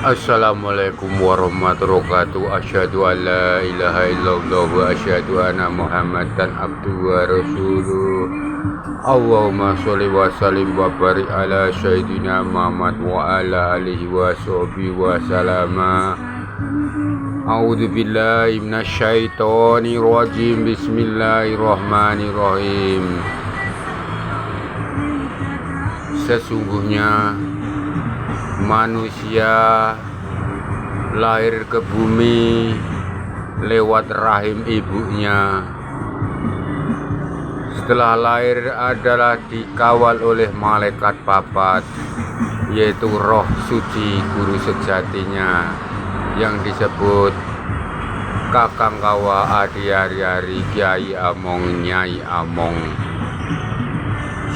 Assalamualaikum warahmatullahi wabarakatuh. Asyhadu an la ilaha illallah wa asyhadu anna Muhammadan abduhu wa rasuluh. Allahumma sholli wa sallim wa barik ala sayyidina Muhammad wa ala alihi wa sahbihi wa salama. A'udzu billahi minasyaitonir rajim. Bismillahirrahmanirrahim. Sesungguhnya manusia lahir ke bumi lewat rahim ibunya. Setelah lahir adalah dikawal oleh malaikat papat, yaitu roh suci guru sejatinya yang disebut Kakang Kawa Adi Hari Kiai Among Nyai Among.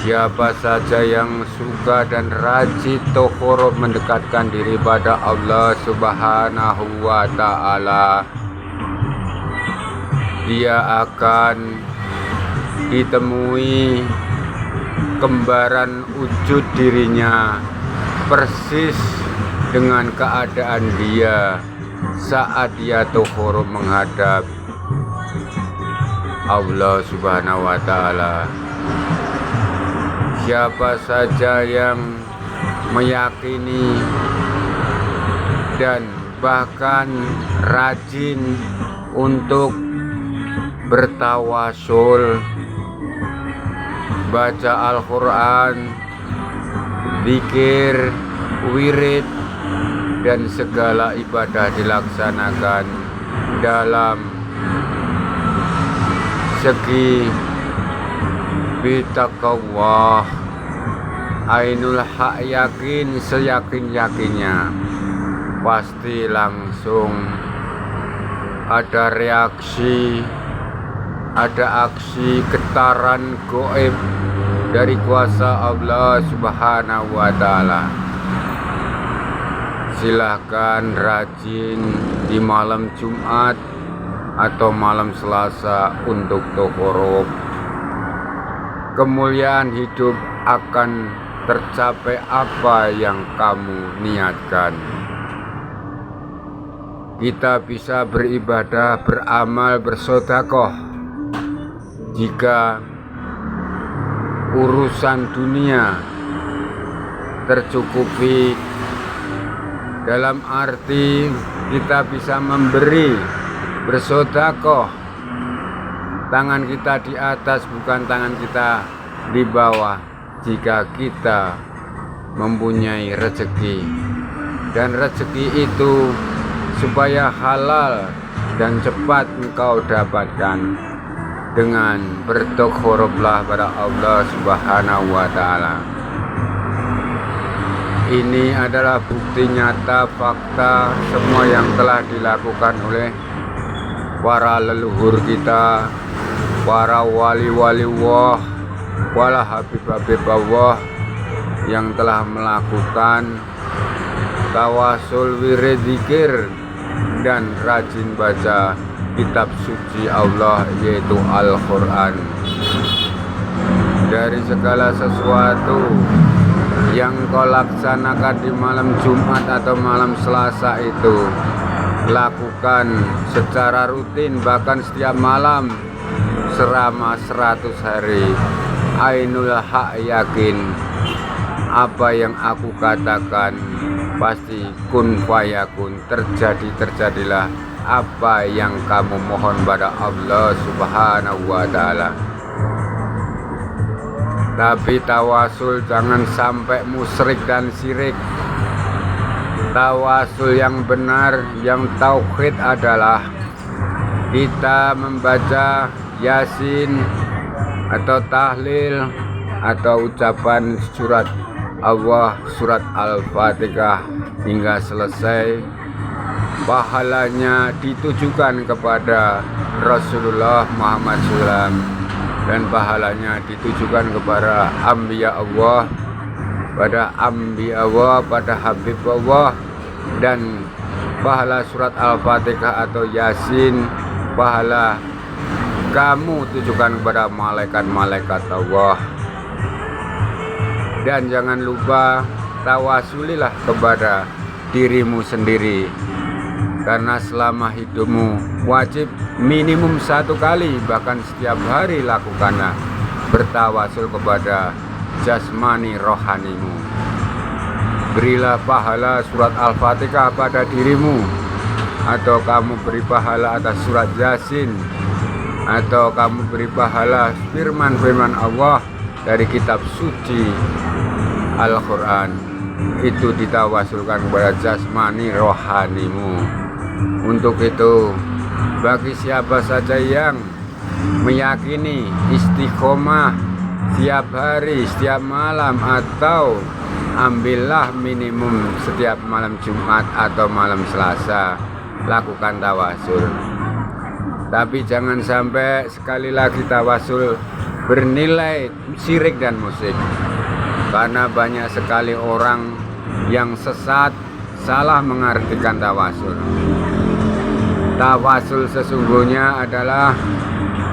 Siapa saja yang suka dan rajin tohoro mendekatkan diri pada Allah Subhanahu wa Ta'ala, dia akan ditemui kembaran wujud dirinya persis dengan keadaan dia saat dia tohoro menghadap Allah Subhanahu wa Ta'ala. Siapa saja yang meyakini dan bahkan rajin untuk bertawasul, baca Al-Quran, zikir, wirid, dan segala ibadah dilaksanakan dalam segi bitaqwah, ainul hak, yakin seyakin-yakinnya, pasti langsung ada reaksi, ada aksi getaran goib dari kuasa Allah Subhanahu wa Ta'ala. Silahkan rajin di malam Jumat atau malam Selasa untuk tohoro. Kemuliaan hidup akan tercapai apa yang kamu niatkan. Kita bisa beribadah, beramal, bersedekah jika urusan dunia tercukupi, dalam arti kita bisa memberi, bersedekah. Tangan kita di atas, bukan tangan kita di bawah, jika kita mempunyai rezeki. Dan rezeki itu supaya halal dan cepat engkau dapatkan dengan bertohoroblah pada Allah Subhanahu wa Ta'ala. Ini adalah bukti nyata, fakta semua yang telah dilakukan oleh para leluhur kita, para wali-wali Allah, wala habib-habib Allah yang telah melakukan tawasul, wirid, zikir, dan rajin baca kitab suci Allah, yaitu Al-Quran. Dari segala sesuatu yang kau laksanakan di malam Jumat atau malam Selasa itu, lakukan secara rutin, bahkan setiap malam selama 100 hari. Ainul hak, yakin apa yang aku katakan pasti kun fayakun, terjadilah apa yang kamu mohon pada Allah Subhanahu wa Ta'ala. Tapi tawasul jangan sampai musyrik dan syirik. Tawasul yang benar, yang tauhid adalah kita membaca Yasin atau tahlil atau ucapan surat Allah, surat Al-Fatihah hingga selesai. Pahalanya ditujukan kepada Rasulullah Muhammad SAW, dan pahalanya ditujukan kepada Ambiya Allah, pada Ambiya Allah, pada Habib Allah. Dan pahala surat Al-Fatihah atau Yasin, pahala kamu tujukan kepada malaikat-malaikat Allah. Dan jangan lupa tawasulilah kepada dirimu sendiri. Karena selama hidupmu wajib minimum 1 kali, bahkan setiap hari lakukanlah bertawasul kepada jasmani rohanimu. Berilah pahala surat Al-Fatihah pada dirimu, atau kamu beri pahala atas surat Yasin, atau kamu beri pahala firman-firman Allah dari kitab suci Al-Quran. Itu ditawasulkan kepada jasmani rohanimu. Untuk itu, bagi siapa saja yang meyakini istiqomah setiap hari, setiap malam, atau ambillah minimum setiap malam Jumat atau malam Selasa, lakukan tawasul. Tapi jangan sampai sekali lagi tawasul bernilai syirik dan musyrik, karena banyak sekali orang yang sesat, salah mengartikan tawasul. Tawasul sesungguhnya adalah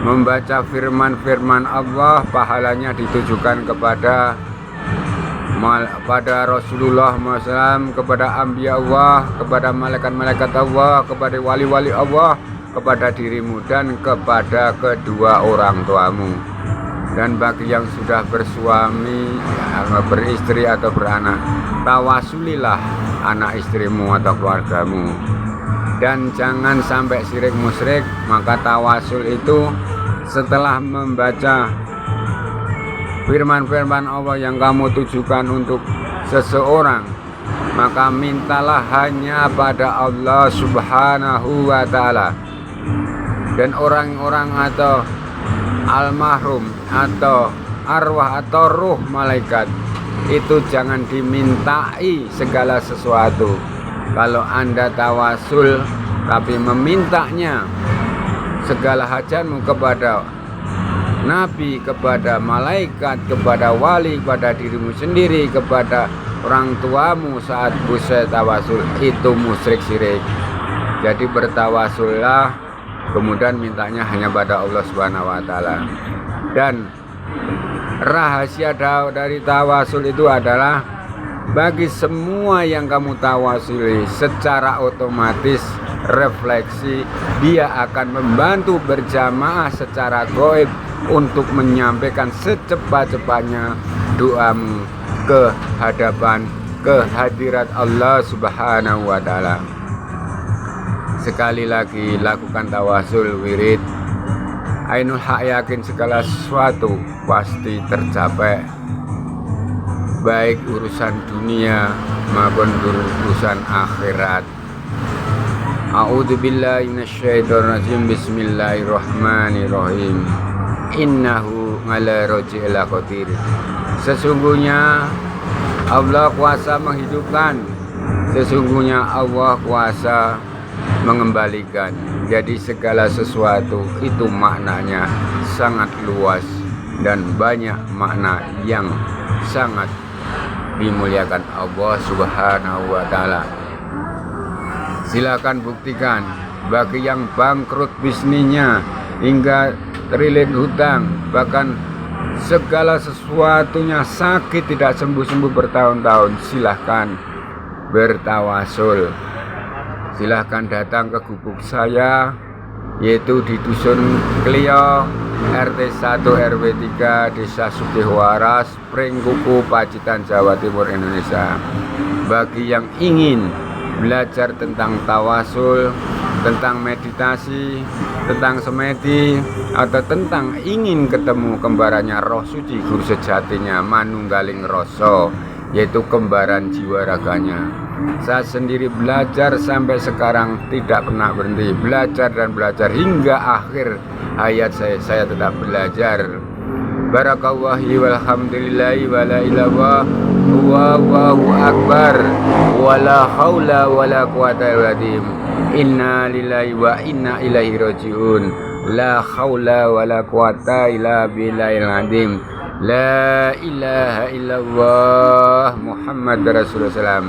membaca firman-firman Allah, pahalanya ditujukan kepada Rasulullah SAW, kepada Anbiya Allah, kepada malaikat-malaikat Allah, kepada wali-wali Allah, kepada dirimu dan kepada kedua orang tuamu. Dan bagi yang sudah bersuami, beristri atau beranak, tawasulilah anak istrimu atau keluargamu. Dan jangan sampai syirik musyrik. Maka tawasul itu setelah membaca firman-firman Allah yang kamu tujukan untuk seseorang, maka mintalah hanya pada Allah Subhanahu wa Ta'ala. Dan orang-orang atau almarhum atau arwah atau ruh malaikat itu jangan dimintai segala sesuatu. Kalau Anda tawasul tapi memintanya segala hajatmu kepada Nabi, kepada malaikat, kepada wali, kepada dirimu sendiri, kepada orang tuamu saat usai tawasul, itu musyrik syirik. Jadi bertawasullah, kemudian mintanya hanya pada Allah Subhanahu wa Ta'ala. Dan rahasia dari tawasul itu adalah bagi semua yang kamu tawasuli, secara otomatis refleksi dia akan membantu berjamaah secara gaib untuk menyampaikan secepat-cepatnya doamu ke hadapan kehadirat Allah Subhanahu wa Ta'ala. Sekali lagi, lakukan tawasul wirid. Ainul haq, yakin segala sesuatu pasti tercapai, baik urusan dunia maupun urusan akhirat. A'udzubillahi minasyaitonirrajim. Bismillahirrahmanirrahim. Innahu ala roji'il qadir. Sesungguhnya Allah kuasa menghidupkan, sesungguhnya Allah kuasa mengembalikan. Jadi segala sesuatu itu maknanya sangat luas dan banyak makna yang sangat dimuliakan Allah Subhanahu wa Ta'ala. Silakan buktikan. Bagi yang bangkrut bisnisnya hingga terlilit hutang, bahkan segala sesuatunya sakit, tidak sembuh-sembuh bertahun-tahun, silahkan bertawasul. Silahkan datang ke gubuk saya, yaitu di Dusun Klio, RT 1 RW 3, Desa Sugihwaras, Pringkuku, Pacitan, Jawa Timur, Indonesia. Bagi yang ingin belajar tentang tawasul, tentang meditasi, tentang semedi, atau tentang ingin ketemu kembarannya roh suci, guru sejatinya, manunggaling rasa, yaitu kembaran jiwa raganya. Saya sendiri belajar sampai sekarang, tidak pernah berhenti belajar dan belajar hingga akhir hayat saya tetap belajar. Barakallahi walhamdulillahi wala ilaha wallahu akbar wala haula wala quwata illa billah. Inna lillahi wa inna ilaihi rajiun. La haula wala quwata illa billahil azim. La ilaha illallah Muhammad Rasulullah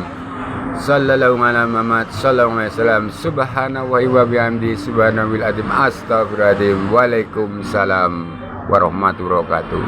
sallallahu alaihi Muhammad sallallahu alaihi wasallam. Subhanallahi wa bihamdi subhanallahil azim. Astaghfirullahaladzim. Waalaikumsalam warahmatullahi wabarakatuh.